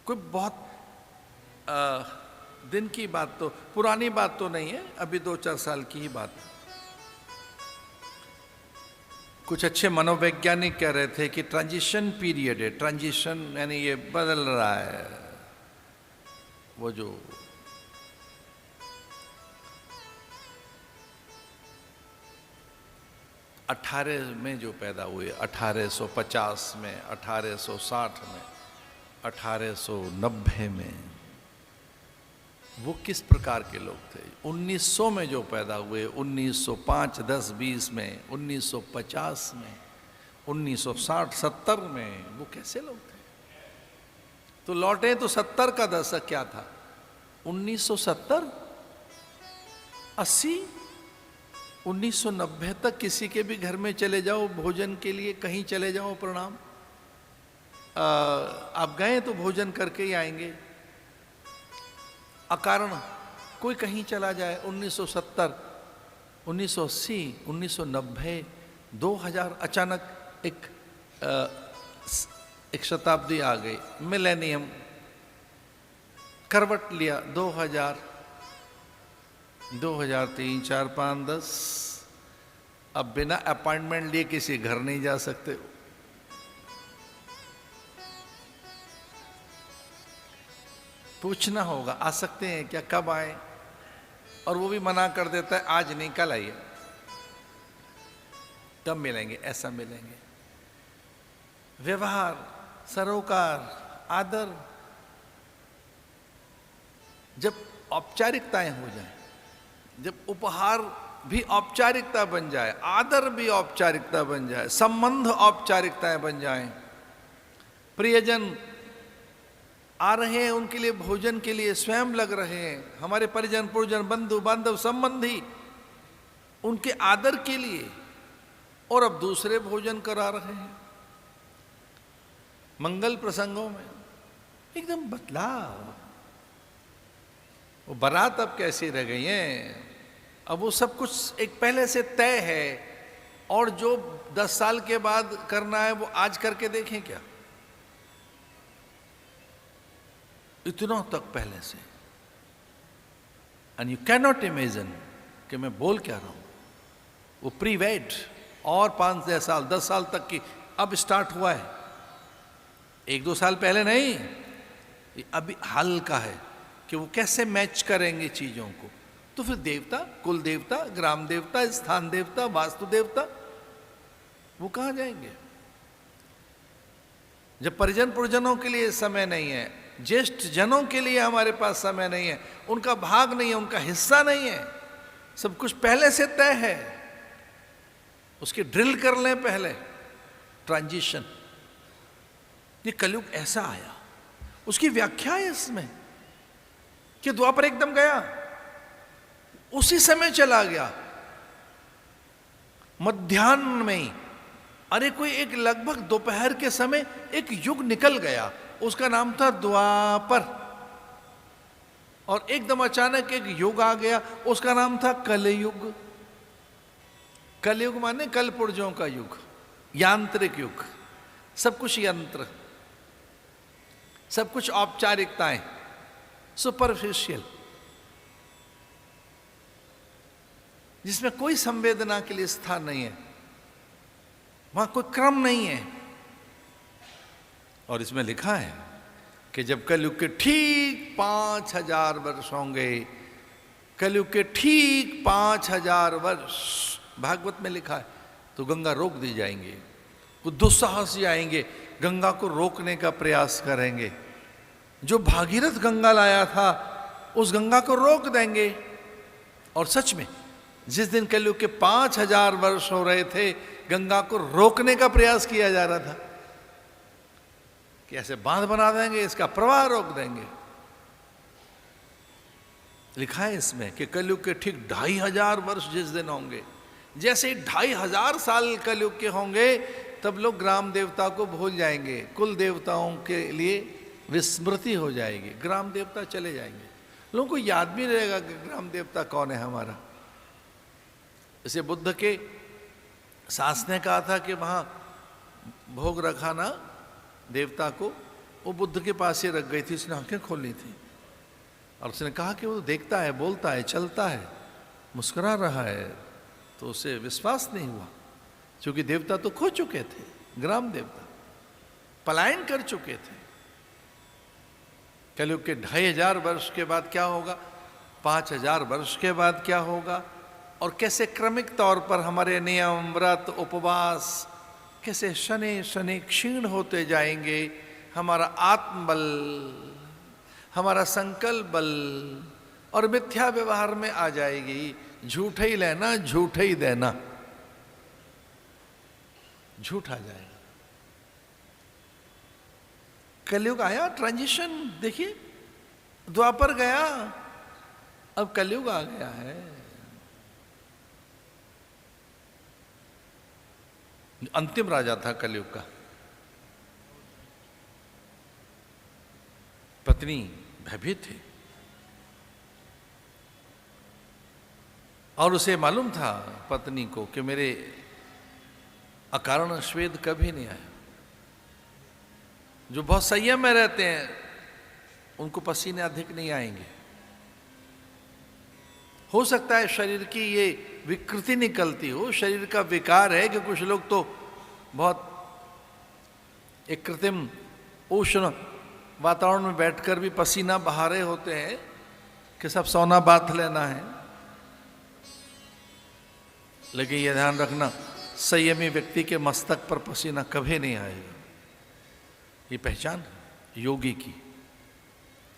कोई बहुत दिन की बात, तो पुरानी बात तो नहीं है, अभी 2-4 साल की ही बात है। कुछ अच्छे मनोवैज्ञानिक कह रहे थे कि ट्रांजिशन पीरियड है, ट्रांजिशन यानी ये बदल रहा है। वो जो 18 में जो पैदा हुए, 1850 में, 1860 में, 1890 में, वो किस प्रकार के लोग थे? 1900 में जो पैदा हुए, 1905, 10, 20 में, 1950 में, 1960, 70 में, वो कैसे लोग थे? तो लौटे तो 70 का दशक क्या था? 1970, 80, 1990 तक किसी के भी घर में चले जाओ भोजन के लिए, कहीं चले जाओ, प्रणाम, आप गए तो भोजन करके ही आएंगे। अकारण कोई कहीं चला जाए, 1970, 1980, 1990, 2000, अचानक एक शताब्दी आ गई, मिलेनियम करवट लिया, 2000, 2003, 4, 5, 10, अब बिना अपॉइंटमेंट लिए किसी घर नहीं जा सकते। पूछना होगा आ सकते हैं क्या, कब आए, और वो भी मना कर देता है आज नहीं कल आइए। कब मिलेंगे? ऐसा मिलेंगे। व्यवहार, सरोकार, आदर, जब औपचारिकताएं हो जाएं, जब उपहार भी औपचारिकता बन जाए, आदर भी औपचारिकता बन जाए, संबंध औपचारिकताएं बन जाएं, प्रियजन आ रहे हैं उनके लिए भोजन के लिए स्वयं लग रहे हैं, हमारे परिजन पुरजन बंधु बांधव संबंधी उनके आदर के लिए, और अब दूसरे भोजन करा रहे हैं। मंगल प्रसंगों में एकदम बदलाव। वो बारात अब कैसी रह गई है, अब वो सब कुछ एक पहले से तय है, और जो 10 साल के बाद करना है वो आज करके देखें क्या, इतना तक पहले से। And you can not imagine कि मैं बोल क्या रहा हूं। वो प्री वेड और 5-6 साल 10 साल तक की अब स्टार्ट हुआ है, 1-2 साल पहले नहीं, ये अभी हाल का है कि वो कैसे मैच करेंगे चीजों को। तो फिर देवता, कुल देवता, ग्राम देवता, स्थान देवता, वास्तु देवता, वो कहां जाएंगे? जब परिजन पुरजनों के लिए समय नहीं है, ज्येष्ठ जनों के लिए हमारे पास समय नहीं है, उनका भाग नहीं है, उनका हिस्सा नहीं है, सब कुछ पहले से तय है, उसकी ड्रिल कर लें पहले। ट्रांजिशन, ये कलयुग ऐसा आया, उसकी व्याख्या है इसमें कि द्वापर एकदम गया, उसी समय चला गया, मध्याह्न में ही, अरे कोई एक लगभग दोपहर के समय एक युग निकल गया, उसका नाम था द्वापर, और एकदम अचानक एक युग आ गया, उसका नाम था कलयुग। कलयुग माने कल पुर्जों का युग, यांत्रिक युग, सब कुछ यंत्र, सब कुछ औपचारिकताएं, सुपरफिशियल, जिसमें कोई संवेदना के लिए स्थान नहीं है, वहां कोई क्रम नहीं है। और इसमें लिखा है कि जब कलयुग के ठीक 5000 वर्ष होंगे, कलयुग के ठीक 5000 वर्ष, भागवत में लिखा है, तो गंगा रोक दी जाएंगे। वो दुस्साहसी आएंगे, गंगा को रोकने का प्रयास करेंगे। जो भागीरथ गंगा लाया था उस गंगा को रोक देंगे। और सच में जिस दिन कलयुग के 5000 वर्ष हो रहे थे, गंगा को रोकने का प्रयास किया जा रहा था कि ऐसे बांध बना देंगे, इसका प्रवाह रोक देंगे। लिखा है इसमें कि कलयुग के ठीक 2500 वर्ष जिस दिन होंगे, जैसे 2500 साल कलयुग के होंगे, तब लोग ग्राम देवता को भूल जाएंगे, कुल देवताओं के लिए विस्मृति हो जाएगी, ग्राम देवता चले जाएंगे, लोगों को याद भी रहेगा कि ग्राम देवता कौन है हमारा। इसे बुद्ध के सास ने कहा था कि वहां भोग रखाना देवता को, वो बुद्ध के पास ही रख गई थी, उसने आंखें खोली थी और उसने कहा कि वो देखता है, बोलता है, चलता है, मुस्कुरा रहा है। तो उसे विश्वास नहीं हुआ, क्योंकि देवता तो खो चुके थे, ग्राम देवता पलायन कर चुके थे। कलयुग के 2500 वर्ष के बाद क्या होगा, 5000 वर्ष के बाद क्या होगा, और कैसे क्रमिक तौर पर हमारे नियम, व्रत, उपवास कैसे शनि शनि क्षीण होते जाएंगे। हमारा आत्मबल, हमारा संकल्प बल और मिथ्या व्यवहार में आ जाएगी। झूठ ही लेना, झूठ ही देना, झूठ आ जाएगा। कलयुग आया, ट्रांजिशन देखिए, द्वापर गया, अब कलयुग आ गया है। अंतिम राजा था कलयुग का। पत्नी भयभीत थी और उसे मालूम था पत्नी को कि मेरे अकारण श्वेत कभी नहीं आया। जो बहुत संयम में रहते हैं उनको पसीने अधिक नहीं आएंगे। हो सकता है शरीर की ये विकृति निकलती हो, शरीर का विकार है कि कुछ लोग तो बहुत एक कृत्रिम उष्ण वातावरण में बैठकर भी पसीना बहा रहे होते हैं कि सब सोना बाथ लेना है। लेकिन यह ध्यान रखना, संयमी व्यक्ति के मस्तक पर पसीना कभी नहीं आएगा। ये पहचान योगी की।